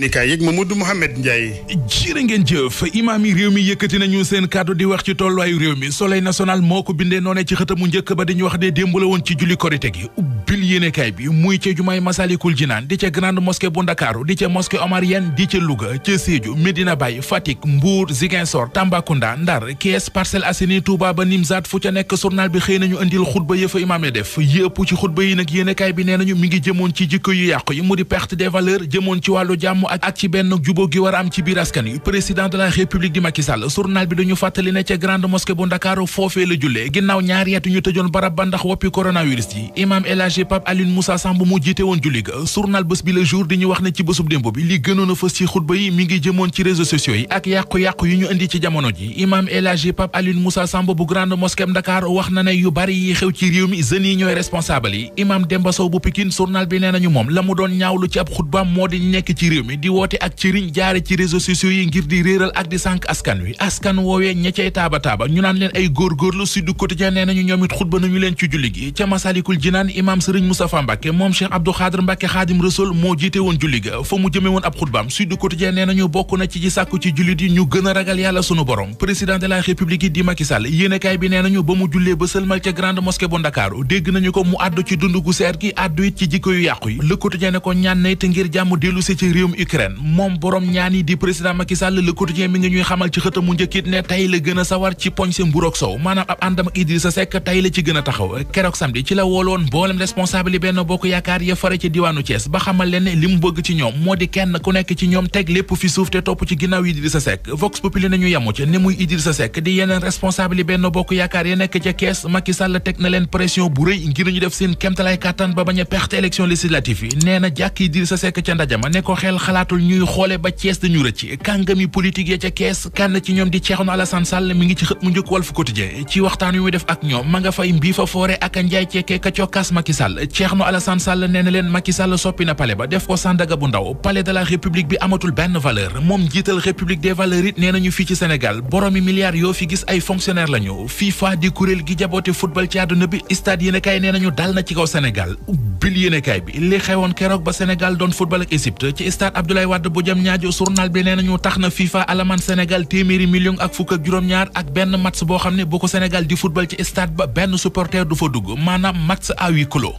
ni kaay yëg Mamadou Mouhamed Ndiaye. jërë ngeen jëf imaam yi réew mi yëkkati nañu seen kàddu di wax ci tolluwaayu réew mi Soleil national moo ko bindee noone ci xëtamu njëkk ba dañu wax ne démb la woon ci julli korite gi ubbil yéenekaay bi muy ca jumaay Masalikul Jinaan di ca grande mosquée bu Ndakaaru di ca mosquée omarienne di ca Louga ca Sédhiou Medina Baye Fatick Mbour Ziguinchor Tambacounda Ndar Thiès Parcelles Assainies Touba ba Nimzaat fu ca nekk journal bi xëy nañu indil xutba yëfa imaam ya def yëpp ci xutba yi nag yéenekaay bi nee nañu mi ngi jëmoon ci jikko yu yàqu yi mu di perte des valeurs jëmoon ci wàllu jàmm ak ci benn jubóo gi war a am ci biir askan wi président de la république di Macky Sall journal bi dañu fàttali ne ca grande mosquée bu Ndakaaru foofee la jullee ginnaaw ñaari at ñu tëjoon barab ba ndax woppi coronavirus yi imam El Hadji Pape Alioune Moussa Samb mu jiite woon julli ga journal bés bi le jour di ñu wax ne ci bésub démb bi li gënoon a fës ci xutba yi mi ngi jëmoon ci réseaux sociaux yi ak yàqu-yàqu yu ñu indi ci jamono ji imam El Hadji Pape Alioune Moussa Samb bu grande mosquée bu Ndakaaru wax na ne yu bari yi xew ci réew mi jeunes yi ñooy responsable yi imam Demba Sow bu Pikine journal bi nee nañu moom la mu doon ñaawlu ci ab xutbaam moo di nekk ci réew mi di woote ak cëriñ jaare ci réseaux sociaux yi ngir di réeral ak di sànk askan wi askan woowee ña cay taaba ñu naan leen ay góorgóorlu Sud Quotidien nee nañu ñoom it xutba nañu leen ci julli gi ca Masalikul Jinaan imam Serigne Moustapha Mbacké moom Cheikh Abdou Khadre Mbacké Khadim Rassoul moo jiite woon julli ga fa mu jëme woon ab xutbaam Sud Quotidien nee nañu bokk na ci sàkku ci jullit yi ñu gën a ragal yàlla sunu borom président de la république yi di Macky Sall yéenekaay bi nee nañu ba mu jullee ba sëlmal ca grande mosquée bu Ndakaaru dégg nañu ko mu àddu ci dund gu seer gi àddu it ci jikko yu yàqu yi Le Quotidien ne ko ñaan na it ngir jàmm dellu si ci réewum Ukraine moom borom ñaan yi di président Macky Sall Le Quotidien mi ngi ñuy xamal ci xëtam mu njëkkit ne tey la gën a sawar ci poñse mbuur ak sow maanaam ab àndam ak Idrissa Seck tey la ci gën a taxaw keroog samedi ci la wooloon mboolem responsable yi Benno Bokk Yaakaar ya fare ci diwaanu Thiès ba xamal leen ne li mu bëgg ci ñoom moo di kenn ku nekk ci ñoom teg lépp fi suuf te topp ci ginnaaw Idrissa Seck Vox Populi nañu yemu ca ne muy Idrissa Seck di yeneen responsable yi Benno Bokk Yaakaar ya nekk ca Thiès Macky Sall teg na leen pression bu rëy ngir ñu def seen kéemtalaay kàttan ba bañ a perte élection législative yi nee na jàkk Idrissa Seck ca ndajama ne ko xel xalaatul ñuy xoole ba Thiès dañu rëcc kàngami politique ya ca Kees kenn ci ñoom di Thierno Alassane Sall mi ngi ci xët mu njëkk Walf Quotidien ci waxtaan wi muy def ak ñoom ma nga fay mbii fa foore ak njaay ceekee ka cokkaas Macky Sall Thierno Alassane Sall nee na leen Macky Sall soppi na palais ba def ko Sandaga bu ndaw palais de la république bi amatul benn valeur moom jiital république des valeurs it nee nañu fii ci Sénégal boroomi milliards yoo fi gis ay fonctionnaire lañu FIFA di kuréel gi jaboote football ci àdduna bi stade yéenekaay nee nañu dal na ci kaw Sénégal ubbil yéenekaay bi li xewoon keroog ba Sénégal doon football ak Égypte ci stade Abdoulaye Wade bu Diamniadio journal bi nee nañu tax na FIFA alaman Sénégal téeméeri million ak fukk ak juróom-ñaar ak benn match boo xam ne bu ko Sénégal di football ci stade ba benn supporter du fa dugg maanaam match à huis clos